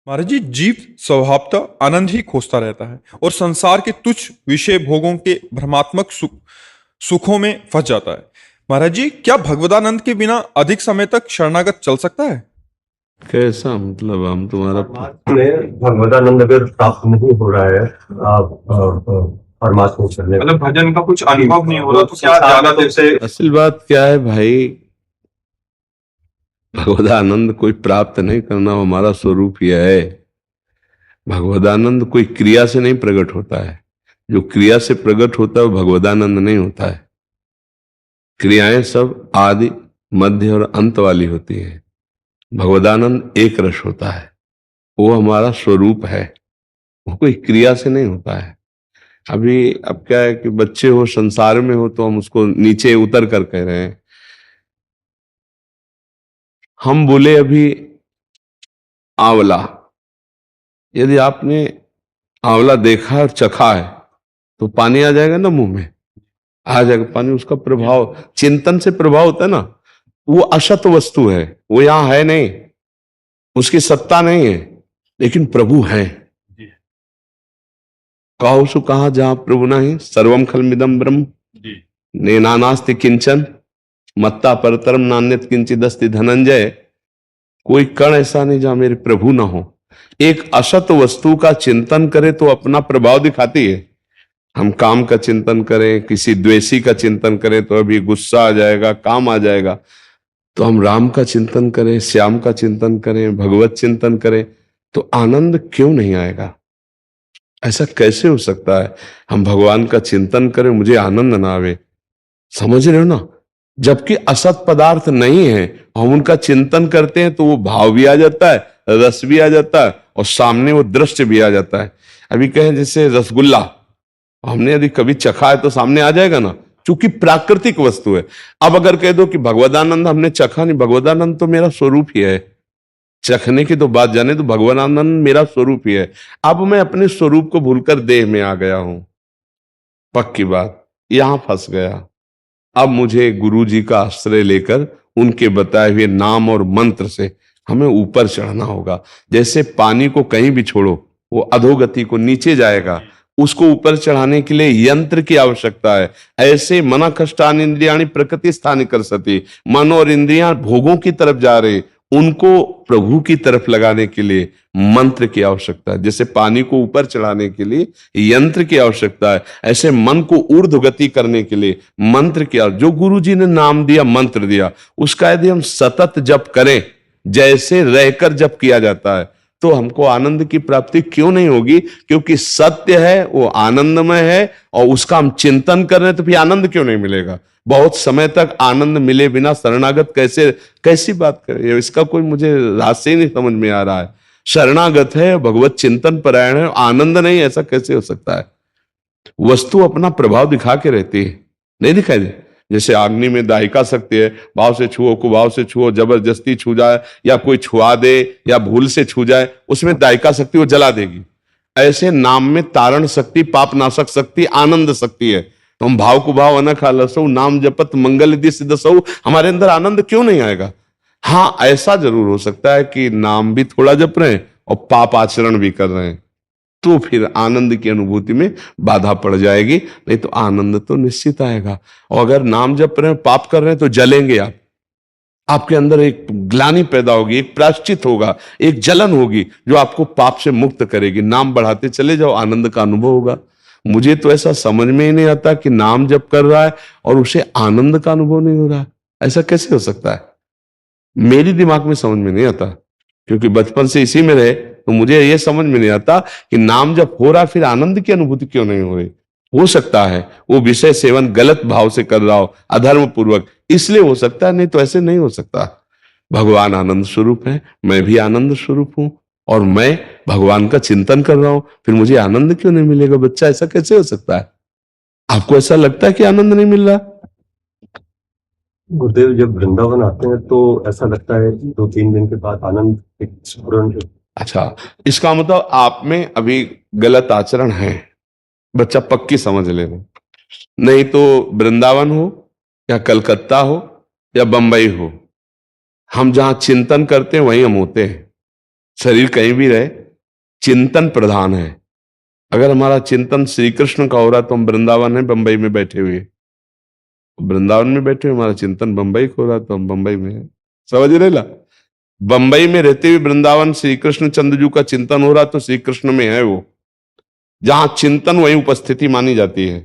महाराज जी, जीव स्वभावतः आनंद ही खोजता रहता है और संसार के तुच्छ विषय भोगों के भ्रमात्मक सुखों में फंस जाता है। महाराज जी, क्या भगवदानंद के बिना अधिक समय तक शरणागत चल सकता है? कैसा मतलब? हम तुम्हारा में भगवदानंद अगर प्राप्त नहीं हो रहा है परमात्मा से, मतलब भजन का कुछ अनुभव नहीं हो रहा, तो क्या ज्यादा देर से? असल बात क्या है भाई, भगवदानंद कोई प्राप्त नहीं करना, हमारा स्वरूप यह है। भगवदानंद कोई क्रिया से नहीं प्रकट होता है। जो क्रिया से प्रकट होता है वो भगवदानंद नहीं होता है। क्रियाएं सब आदि मध्य और अंत वाली होती हैं। भगवदानंद एक रस होता है, वो हमारा स्वरूप है, वो कोई क्रिया से नहीं होता है। अब क्या है कि बच्चे हो, संसार में हो, तो हम उसको नीचे उतर कर कह रहे हैं। हम बोले अभी आंवला, यदि आपने आंवला देखा और चखा है तो पानी आ जाएगा ना, मुंह में आ जाएगा पानी। उसका प्रभाव चिंतन से प्रभाव होता है ना। वो असत वस्तु है, वो यहां है नहीं, उसकी सत्ता नहीं है, लेकिन प्रभु है। कहो सु कहा जहां प्रभु नहीं, सर्वम खलमिदम ब्रह्म नेनानास्ति किंचन मत्ता परतरम नान्यत किंचिदस्ति धनंजय। कोई कण ऐसा नहीं जहां मेरे प्रभु ना हो। एक असत वस्तु का चिंतन करे तो अपना प्रभाव दिखाती है। हम काम का चिंतन करें, किसी द्वेषी का चिंतन करें तो अभी गुस्सा आ जाएगा, काम आ जाएगा। तो हम राम का चिंतन करें, श्याम का चिंतन करें, भगवत चिंतन करें तो आनंद क्यों नहीं आएगा? ऐसा कैसे हो सकता है? हम भगवान का चिंतन करें, मुझे आनंद ना आवे, समझ रहे हो ना? जबकि असत पदार्थ नहीं है, हम उनका चिंतन करते हैं तो वो भाव भी आ जाता है, रस भी आ जाता है और सामने वो दृश्य भी आ जाता है। अभी कहें जैसे रसगुल्ला, हमने यदि कभी चखा है तो सामने आ जाएगा ना, चूंकि प्राकृतिक वस्तु है। अब अगर कह दो कि भगवदानंद हमने चखा नहीं, भगवदानंद तो मेरा स्वरूप ही है। चखने की तो बात जाने तो भगवदानंद मेरा स्वरूप ही है। अब मैं अपने स्वरूप को भूलकर देह में आ गया हूं, पक्की बात, यहां फंस गया। अब मुझे गुरु जी का आश्रय लेकर उनके बताए हुए नाम और मंत्र से हमें ऊपर चढ़ना होगा। जैसे पानी को कहीं भी छोड़ो वो अधोगति को नीचे जाएगा, उसको ऊपर चढ़ाने के लिए यंत्र की आवश्यकता है। ऐसे मना कष्टान इंद्रियाणी प्रकृति स्थानी कर सती, मन और इंद्रियां भोगों की तरफ जा रहे, उनको प्रभु की तरफ लगाने के लिए मंत्र की आवश्यकता है। जैसे पानी को ऊपर चढ़ाने के लिए यंत्र की आवश्यकता है, ऐसे मन को ऊर्ध्व गति करने के लिए मंत्र की। जो गुरु जी ने नाम दिया, मंत्र दिया, उसका यदि हम सतत जप करें, जैसे रहकर जप किया जाता है, तो हमको आनंद की प्राप्ति क्यों नहीं होगी? क्योंकि सत्य है, वो आनंदमय है और उसका हम चिंतन कर रहे हैं, तो फिर आनंद क्यों नहीं मिलेगा? बहुत समय तक आनंद मिले बिना शरणागत कैसी बात करें? इसका कोई मुझे रहस्य ही नहीं समझ में आ रहा है। शरणागत है, भगवत चिंतन परायण है, आनंद नहीं, ऐसा कैसे हो सकता है? वस्तु अपना प्रभाव दिखा के रहती है, नहीं दिखाई दे? जैसे अग्नि में दाहिका शक्ति है, भाव से छुओ, कुभाव से छुओ, जबरदस्ती छू जाए या कोई छुआ दे या भूल से छू जाए, उसमें दाहिका शक्ति वो जला देगी। ऐसे नाम में तारण शक्ति, पाप नाशक शक्ति, आनंद शक्ति है। तो हम भाव कुभाव अनखा लसौ नाम जपत मंगल सिद्धसौ, हमारे अंदर आनंद क्यों नहीं आएगा? हाँ, ऐसा जरूर हो सकता है कि नाम भी थोड़ा जप रहे हैं और पाप आचरण भी कर रहे हैं, तो फिर आनंद की अनुभूति में बाधा पड़ जाएगी। नहीं तो आनंद तो निश्चित आएगा। और अगर नाम जप रहे हैं, पाप कर रहे हैं, तो जलेंगे आप। आपके अंदर एक ग्लानि पैदा होगी, एक प्रायश्चित होगा, एक जलन होगी जो आपको पाप से मुक्त करेगी। नाम बढ़ाते चले जाओ, आनंद का अनुभव होगा। मुझे तो ऐसा समझ में ही नहीं आता कि नाम जप कर रहा है और उसे आनंद का अनुभव नहीं हो रहा। ऐसा कैसे हो सकता है? मेरी दिमाग में समझ में नहीं आता, क्योंकि बचपन से इसी में रहे, तो मुझे यह समझ में नहीं आता कि नाम जब हो रहा फिर आनंद की अनुभूति क्यों नहीं हो रही। हो सकता है वो विषय सेवन गलत भाव से कर रहा हो, अधर्म पूर्वक, इसलिए हो सकता है, नहीं तो ऐसे नहीं हो सकता। भगवान आनंद स्वरूप है, मैं भी आनंद स्वरूप हूं और मैं भगवान का चिंतन कर रहा हूं, फिर मुझे आनंद क्यों नहीं मिलेगा? बच्चा, ऐसा कैसे हो सकता है? आपको ऐसा लगता है कि आनंद नहीं मिल रहा? गुरुदेव जब वृंदावन आते हैं तो ऐसा लगता है 2-3 दिन के बाद आनंद एक स्फुरण। अच्छा, इसका मतलब आप में अभी गलत आचरण है, बच्चा पक्की समझ लेना। नहीं तो वृंदावन हो या कलकत्ता हो या बंबई हो, हम जहां चिंतन करते हैं वहीं हम होते हैं। शरीर कहीं भी रहे, चिंतन प्रधान है। अगर हमारा चिंतन श्री कृष्ण का हो रहा है तो हम वृंदावन है बंबई में बैठे हुए, वृंदावन में बैठे हुए, हमारा चिंतन बंबई को हो रहा है तो हम बंबई में है। समझ रहे ला? बंबई में रहते हुए वृंदावन श्री कृष्ण चंद्रजू का चिंतन हो रहा तो श्री कृष्ण में है वो। जहां चिंतन वहीं उपस्थिति मानी जाती है।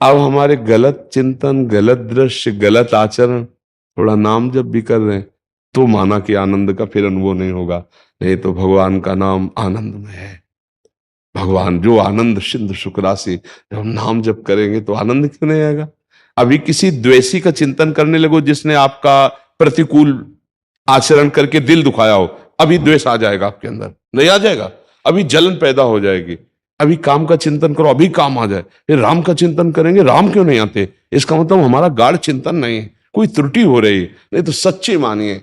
अब हमारे गलत चिंतन, गलत दृश्य, गलत आचरण, थोड़ा नाम जब भी कर रहे हैं तो माना कि आनंद का फिर अनुभव नहीं होगा। नहीं तो भगवान का नाम आनंद में है। भगवान जो आनंद सिंधु सुख राशि, जब हम नाम जप करेंगे तो आनंद क्यों नहीं आएगा? अभी किसी द्वेषी का चिंतन करने लगो जिसने आपका प्रतिकूल आचरण करके दिल दुखाया हो, अभी द्वेष आ जाएगा आपके अंदर, नहीं आ जाएगा? अभी जलन पैदा हो जाएगी। अभी काम का चिंतन करो, अभी काम आ जाए। फिर राम का चिंतन करेंगे, राम क्यों नहीं आते? इसका मतलब हमारा गाढ़ चिंतन नहीं है, कोई त्रुटि हो रही है। नहीं तो सच्ची मानिए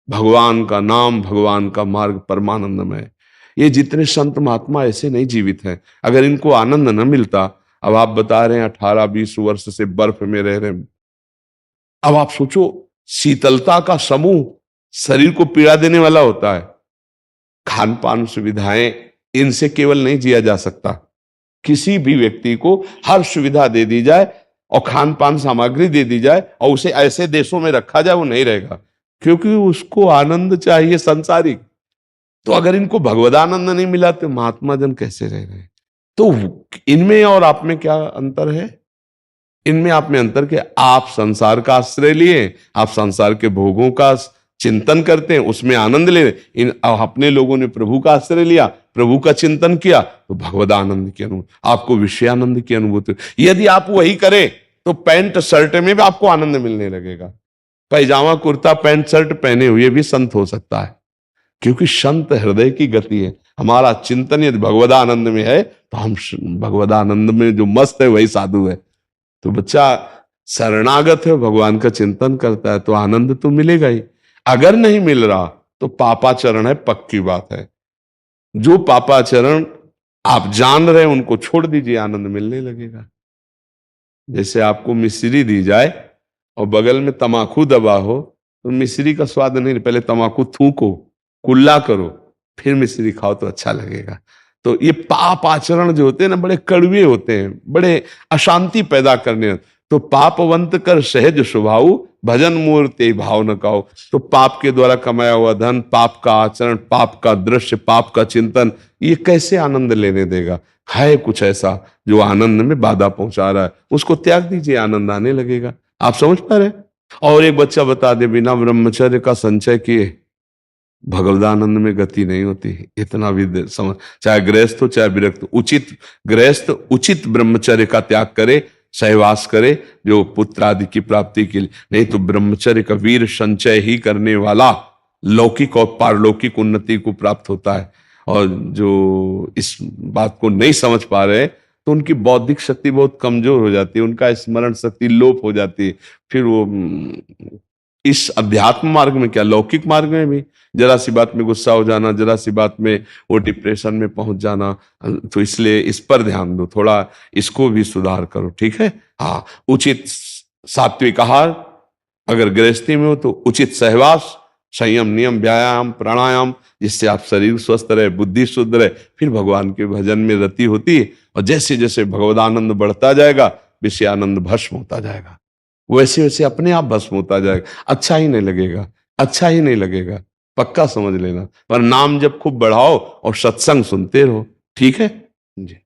भगवान का नाम, भगवान का मार्ग परमानंदमय है। ये जितने संत महात्मा ऐसे नहीं जीवित हैं, अगर इनको आनंद न मिलता। अब आप बता रहे हैं 18-20 वर्ष से बर्फ में रह रहे हैं। अब आप सोचो, शीतलता का समूह शरीर को पीड़ा देने वाला होता है। खान पान सुविधाएं, इनसे केवल नहीं जिया जा सकता। किसी भी व्यक्ति को हर सुविधा दे दी जाए और खान पान सामग्री दे दी जाए और उसे ऐसे देशों में रखा जाए, वो नहीं रहेगा, क्योंकि उसको आनंद चाहिए संसारिक। तो अगर इनको भगवदानंद नहीं मिला तो महात्मा जन कैसे रह रहे हैं? तो इनमें और आप में क्या अंतर है? इनमें आप में अंतर के आप संसार का आश्रय लिए, आप संसार के भोगों का चिंतन करते हैं, उसमें आनंद ले। इन अपने लोगों ने प्रभु का आश्रय लिया, प्रभु का चिंतन किया तो भगवदानंद की अनुभूति, आपको विषयानंद की अनुभूति। यदि आप वही करें तो पैंट शर्ट में भी आपको आनंद मिलने लगेगा। पैजामा कुर्ता पैंट शर्ट पहने हुए भी संत हो सकता है, क्योंकि संत हृदय की गति है। हमारा चिंतन यदि भगवदानंद में है तो हम भगवदानंद में जो मस्त है वही साधु है। तो बच्चा शरणागत है, भगवान का चिंतन करता है तो आनंद तो मिलेगा ही। अगर नहीं मिल रहा तो पापाचरण है, पक्की बात है। जो पापाचरण आप जान रहे हैं उनको छोड़ दीजिए, आनंद मिलने लगेगा। जैसे आपको मिश्री दी जाए और बगल में तमाकू दबा हो तो मिश्री का स्वाद नहीं, पहले तमाकू थूको, कुल्ला करो, फिर मिश्री खाओ तो अच्छा लगेगा। तो ये पाप आचरण जो होते हैं ना, बड़े कड़वे होते हैं, बड़े अशांति पैदा करने। तो पापवंत कर सहज स्वभाव, भजन मूर्ति भाव न काओ। तो पाप के द्वारा कमाया हुआ धन, पाप का आचरण, पाप का दृश्य, पाप का चिंतन, ये कैसे आनंद लेने देगा? है कुछ ऐसा जो आनंद में बाधा पहुंचा रहा है, उसको त्याग दीजिए, आनंद आने लगेगा। आप समझ पा रहे? और एक बच्चा बता दे, बिना ब्रह्मचर्य का संचय किए भगवदानंद में गति नहीं होती। इतना भी समझ, चाहे गृहस्थ हो चाहे विरक्त, उचित गृहस्थ उचित ब्रह्मचर्य का त्याग करे, सहवास करे, जो पुत्र आदि की प्राप्ति के लिए। नहीं तो ब्रह्मचर्य का वीर संचय ही करने वाला लौकिक और पारलौकिक उन्नति को प्राप्त होता है। और जो इस बात को नहीं समझ पा रहे तो उनकी बौद्धिक शक्ति बहुत कमजोर हो जाती है, उनका स्मरण शक्ति लोप हो जाती है। फिर वो इस अध्यात्म मार्ग में क्या, लौकिक मार्ग में भी जरा सी बात में गुस्सा हो जाना, जरा सी बात में वो डिप्रेशन में पहुंच जाना। तो इसलिए इस पर ध्यान दो, थोड़ा इसको भी सुधार करो, ठीक है? हाँ, उचित सात्विक आहार, अगर गृहस्थी में हो तो उचित सहवास, संयम, नियम, व्यायाम, प्राणायाम, जिससे आप शरीर स्वस्थ रहे, बुद्धि शुद्ध रहे। फिर भगवान के भजन में रति होती है और जैसे जैसे भगवदानंद बढ़ता जाएगा, विषयानंद भस्म होता जाएगा, वैसे वैसे अपने आप भस्म होता जाएगा। अच्छा ही नहीं लगेगा, अच्छा ही नहीं लगेगा, पक्का समझ लेना। पर नाम जब खूब बढ़ाओ और सत्संग सुनते रहो, ठीक है जी।